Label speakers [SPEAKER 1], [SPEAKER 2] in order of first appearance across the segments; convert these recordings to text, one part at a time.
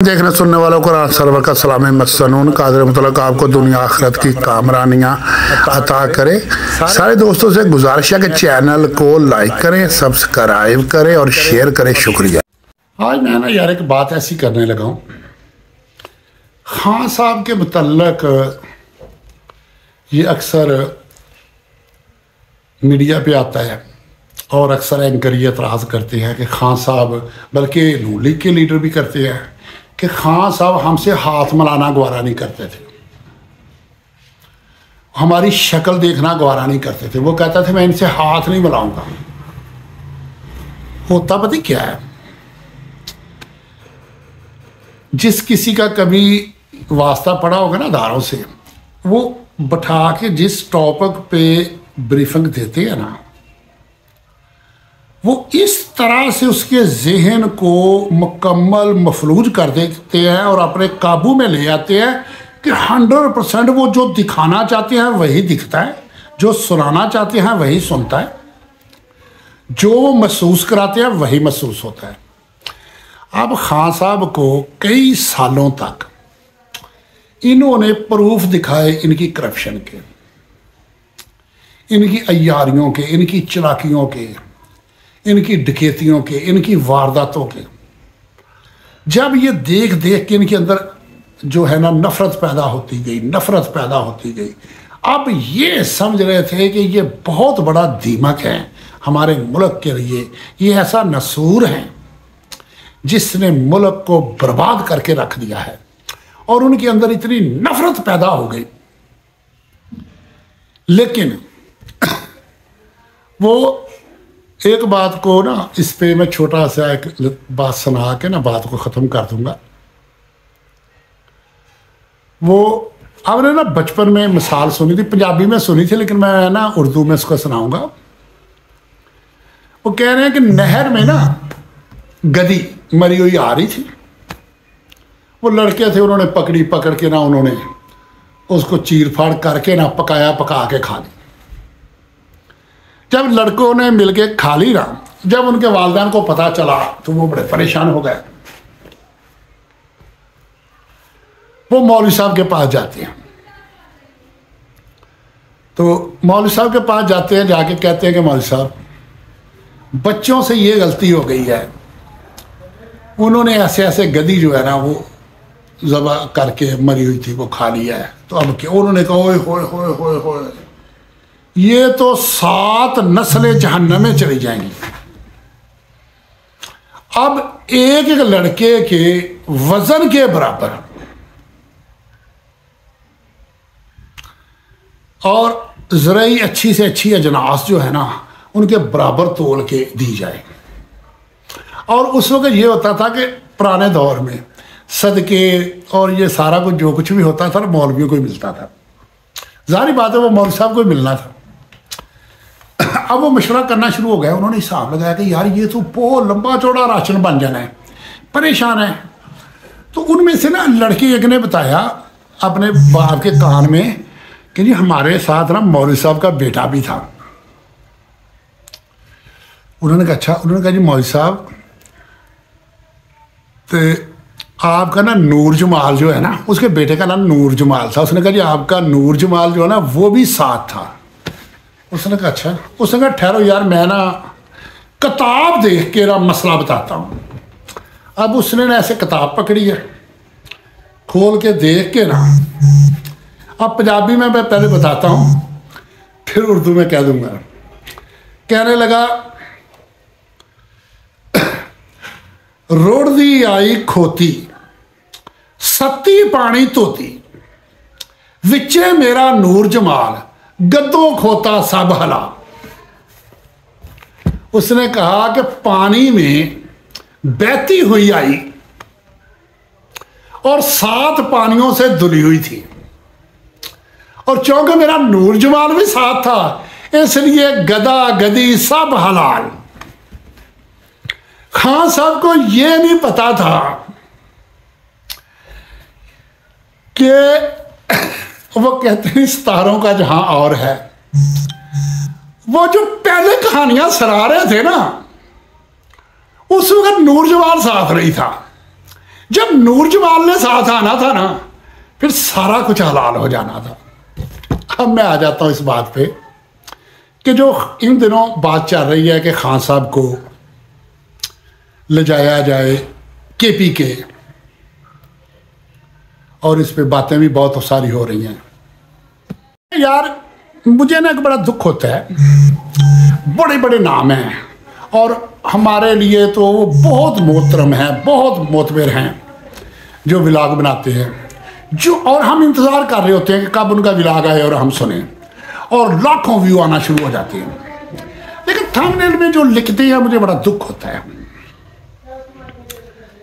[SPEAKER 1] देखने सुनने वालों को सरवर का सलाम मसनून कादर मुतलक आपको दुनिया आखिरत की कामरानियाँ अता करे। सारे दोस्तों से गुजारिश है कि चैनल को लाइक करें, सब्सक्राइब करें और शेयर करें। शुक्रिया। आज मैं ना यार एक बात ऐसी करने लगा हूँ, खान साहब के मुतल्लक ये अक्सर मीडिया पे आता है और अक्सर एंकर ये एतराज़ करते हैं कि खान साहब, बल्कि नून लीग के लीडर भी करते हैं कि खान साहब हमसे हाथ मिलाना गवारा नहीं करते थे, हमारी शक्ल देखना गवारा नहीं करते थे। वो कहता था मैं इनसे हाथ नहीं मिलाऊंगा। होता पता क्या है, जिस किसी का कभी वास्ता पड़ा होगा ना अदारों से, वो बैठा के जिस टॉपिक पे ब्रीफिंग देते हैं ना, वो इस तरह से उसके जहन को मुकम्मल मफलूज कर देते हैं और अपने काबू में ले आते हैं कि 100% वो जो दिखाना चाहते हैं वही दिखता है, जो सुनाना चाहते हैं वही सुनता है, जो महसूस कराते हैं वही महसूस होता है। अब खान साहब को कई सालों तक इन्होंने प्रूफ दिखाए इनकी करप्शन के, इनकी अय्यारियों के, इनकी चलाकियों के, इनकी डकैतियों के, इनकी वारदातों के। जब ये देख देख के इनके अंदर जो है ना नफरत पैदा होती गई। अब ये समझ रहे थे कि ये बहुत बड़ा दीमक है हमारे मुल्क के लिए, ये ऐसा नसूर है जिसने मुल्क को बर्बाद करके रख दिया है, और उनके अंदर इतनी नफरत पैदा हो गई। लेकिन वो एक बात को ना, इस पे मैं छोटा सा एक बात सुना के ना बात को ख़त्म कर दूंगा। वो आपने ना बचपन में मिसाल सुनी थी, पंजाबी में सुनी थी, लेकिन मैं ना उर्दू में इसको सुनाऊंगा। वो कह रहे हैं कि नहर में ना गधी मरी हुई आ रही थी, वो लड़के थे, उन्होंने पकड़ के ना उन्होंने उसको चीर फाड़ करके ना पका के खा ली। जब लड़कों ने मिलके खा ली ना, जब उनके वालिदैन को पता चला तो वो बड़े परेशान हो गए। वो मौलवी साहब के पास जाते हैं, तो मौलवी साहब के पास जाते हैं, जाके कहते हैं कि मौलवी साहब, बच्चों से ये गलती हो गई है, उन्होंने ऐसे ऐसे गधी जो है ना वो ज़बह करके मरी हुई थी, वो खा लिया है। तो अब क्या? उन्होंने कहा ओए होए होए होए होए, ये तो 7 नस्लें जहन्नम में चली जाएंगी। अब एक एक लड़के के वजन के बराबर और ज़राई अच्छी से अच्छी अजनास जो है ना उनके बराबर तोल के दी जाए। और उस वक्त ये होता था कि पुराने दौर में सदके और ये सारा कुछ जो कुछ भी होता था ना मौलवियों को ही मिलता था। जाहिर बात है वो मौलवी साहब को ही मिलना था। अब वो मशवरा करना शुरू हो गया, उन्होंने हिसाब लगाया कि यार ये तो बहुत लंबा चौड़ा राशन बन जाना है, परेशान है। तो उनमें से ना लड़के एक ने बताया अपने बाप के कान में कि जी हमारे साथ ना मौलवी साहब का बेटा भी था। उन्होंने कहा अच्छा। उन्होंने कहा जी मौलवी साहब, तो आपका ना नूर जमाल जो है ना, उसके बेटे का नाम नूर जमाल था। उसने कहा जी आपका नूर जमाल जो है ना वो भी साथ था। उसने कहा अच्छा। उसने कहा ठहरो यार, मैं ना किताब देख के ना मसला बताता हूँ। अब उसने ना ऐसे किताब पकड़ी है, खोल के देख के ना, अब पंजाबी में मैं पहले बताता हूँ फिर उर्दू में कह दूंगा। कहने लगा, रोड़दी आई खोती सत्ती पानी धोती, विचे मेरा नूर जमाल गद्दों खोता सब हला। उसने कहा कि पानी में बहती हुई आई और 7 पानियों से धुली हुई थी, और चूंकि मेरा नूर जमाल भी साथ था इसलिए गदा गदी सब हलाल। खान साहब को यह नहीं पता था कि वो कहते हैं सितारों का जहां और है, वो जो पहले कहानियां सरा रहे थे ना उस वक्त नूर जमाल साथ नहीं था, जब नूर जमाल ने साथ आना था ना, फिर सारा कुछ हलाल हो जाना था। अब मैं आ जाता हूं इस बात पे कि जो इन दिनों बात चल रही है कि खान साहब को ले जाया जाए केपी के, और इस पे बातें भी बहुत सारी हो रही हैं। यार मुझे ना एक बड़ा दुख होता है, बड़े बड़े नाम हैं और हमारे लिए तो वो बहुत मोहतरम हैं, बहुत मोतबर हैं जो व्लॉग बनाते हैं, जो और हम इंतज़ार कर रहे होते हैं कि कब उनका व्लॉग आए और हम सुने, और लाखों व्यू आना शुरू हो जाते हैं। लेकिन थंबनेल में जो लिखते हैं मुझे बड़ा दुख होता है।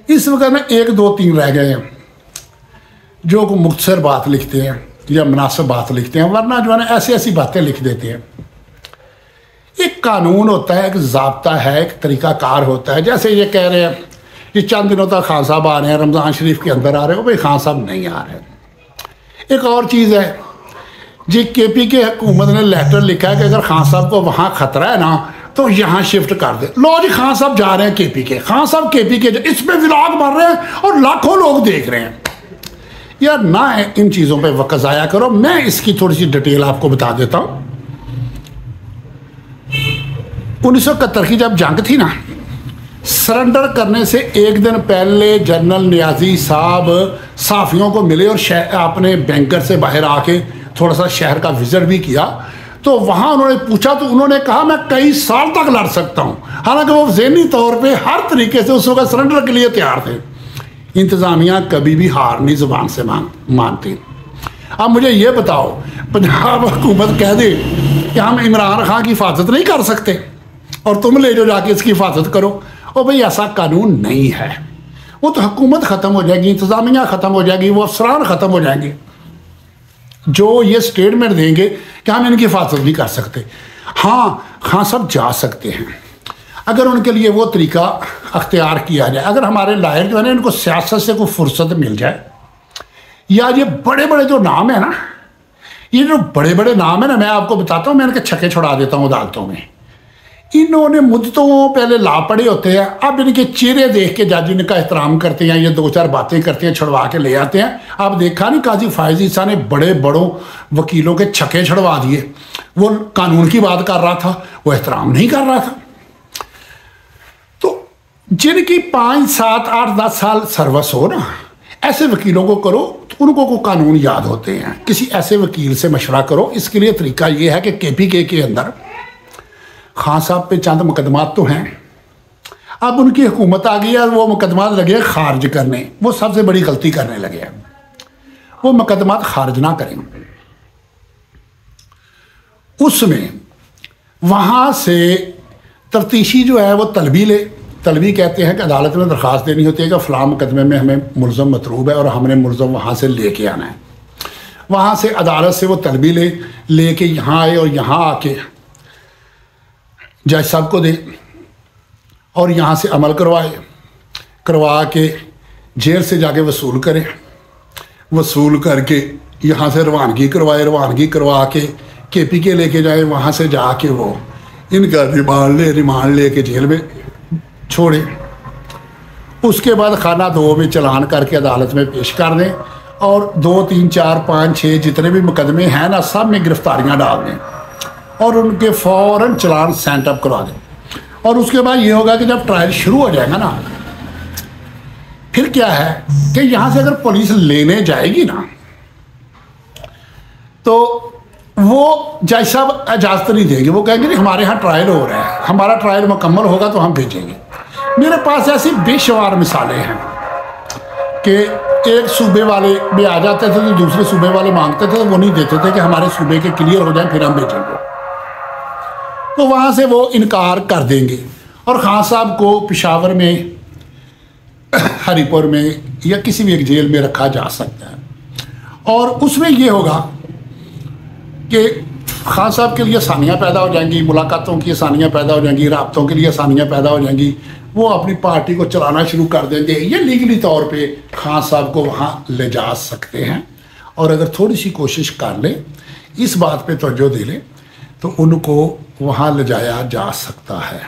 [SPEAKER 1] इस वक्त में 1 2 3 रह गए हैं जो को मुख्तसर बात लिखते हैं या मुनासिब बात लिखते हैं, वरना जो है ना ऐसी ऐसी बातें लिख देते हैं। एक कानून होता है, एक ज़ाब्ता है, एक तरीक़ाकार होता है। जैसे ये कह रहे हैं कि चंद दिनों तक खान साहब आ रहे हैं, रमज़ान शरीफ के अंदर आ रहे हो, भाई खान साहब नहीं आ रहे। एक और चीज़ है जी, केपी के हुकूमत ने लेटर लिखा है कि अगर खान साहब को वहाँ ख़तरा है ना तो यहाँ शिफ्ट कर दे। लो जी, खान साहब जा रहे हैं केपी के, खान साहब केपी के, इस पर व्लॉग बन रहे हैं और लाखों लोग देख रहे हैं। यार ना इन चीज़ों पे वक्त ज़ाया करो। मैं इसकी थोड़ी सी डिटेल आपको बता देता हूँ। 1971 की जब जंग थी ना, सरेंडर करने से एक दिन पहले जनरल नियाजी साहब साफियों को मिले और अपने बैंकर से बाहर आके थोड़ा सा शहर का विजिट भी किया। तो वहाँ उन्होंने पूछा तो उन्होंने कहा मैं कई साल तक लड़ सकता हूँ। हालांकि वो ज़हनी तौर पे हर तरीके से उस वक्त सरेंडर के लिए तैयार थे। इंतज़ामिया कभी भी हार नहीं ज़ुबान से मानती। अब मुझे ये बताओ, पंजाब हुकूमत कह दे कि हम इमरान खान की हिफाजत नहीं कर सकते और तुम ले जाओ जाके इसकी हिफाजत करो, और भाई ऐसा कानून नहीं है। वो तो हुकूमत ख़त्म हो जाएगी, इंतज़ामिया ख़त्म हो जाएगी, वो अफसरान ख़त्म हो जाएंगे जो ये स्टेटमेंट देंगे कि हम इनकी हिफाजत नहीं कर सकते। हाँ, खान साहब जा सकते हैं अगर उनके लिए वो तरीका अख्तियार किया जाए। अगर हमारे लायर जो है ना, इनको सियासत से कोई फुर्सत मिल जाए, या ये बड़े बड़े जो नाम है ना, ये जो बड़े बड़े नाम है ना, मैं आपको बताता हूँ, मैं इनके छक्के छुड़ा देता हूँ अदालतों में। इन्होंने मुद्दतों पहले ला पड़े होते हैं, अब इनके चेहरे देख के जज इनका एहतराम करते हैं, ये 2-4 बातें करते हैं, छुड़वा के ले आते हैं। अब देखा नहीं काजी फायज ईसा ने बड़े बड़ों वकीलों के छक्के छुड़वा दिए। वो कानून की बात कर रहा था, वो एहतराम नहीं कर रहा था। तो जिनकी 5, 7, 8, 10 साल सर्विस हो ना, ऐसे वकीलों को करो तो उनको को कानून याद होते हैं। किसी ऐसे वकील से मशवरा करो। इसके लिए तरीका ये है कि केपीके के अंदर खान साहब पे चंद मुकदमात तो हैं, अब उनकी हुकूमत आ गई है, वो मुकदमात लगे खारिज करने। वो सबसे बड़ी गलती करने लगे हैं, वो मुकदमात खारिज ना करें। उसमें वहाँ से तफ्तीशी जो है वो तलबी कहते हैं कि अदालत में दरख्वास्त देनी होती है कि फ़लाँ मुकदमे में हमें मुलज़म मतरूब है और हमने मुलज़म वहाँ से लेके आना है। वहाँ से अदालत से वो तलबी लेके यहाँ आए और यहाँ आके जज साहब को दे और यहाँ से अमल करवा के जेल से जाके वसूल करें, वसूल करके यहाँ से रवानगी करवा के केपी के लेके जाए, वहाँ से जाके वो इनका रिमांड ले के जेल में छोड़े। उसके बाद खाना 2 में चलान करके अदालत में पेश कर दें और 2, 3, 4, 5, 6 जितने भी मुकदमे हैं ना, सब में गिरफ्तारियाँ डाल दें और उनके फ़ौरन चलान सेंट अप करवा दें। और उसके बाद ये होगा कि जब ट्रायल शुरू हो जाएगा ना, फिर क्या है कि यहाँ से अगर पुलिस लेने जाएगी ना, तो वो जज साहब इजाज़त नहीं देंगे। वो कहेंगे नहीं, हमारे यहाँ ट्रायल हो रहा है, हमारा ट्रायल मुकम्मल होगा तो हम भेजेंगे। मेरे पास ऐसी बेशुमार मिसालें हैं कि एक सूबे वाले भी आ जाते थे तो दूसरे सूबे वाले मांगते थे तो वो नहीं देते थे कि हमारे सूबे के क्लियर हो जाए फिर हम भेजेंगे। तो वहाँ से वो इनकार कर देंगे और खान साहब को पेशावर में, हरीपुर में या किसी भी एक जेल में रखा जा सकता है। और उसमें ये होगा कि खान साहब के लिए आसानियाँ पैदा हो जाएंगी, मुलाकातों की आसानियाँ पैदा हो जाएंगी, राब्तों के लिए आसानियाँ पैदा हो जाएंगी। वो अपनी पार्टी को चलाना शुरू कर देंगे। ये लीगली तौर पे खान साहब को वहाँ ले जा सकते हैं और अगर थोड़ी सी कोशिश कर ले, इस बात पे तवज्जो दे ले, तो उनको वहाँ ले जाया जा सकता है।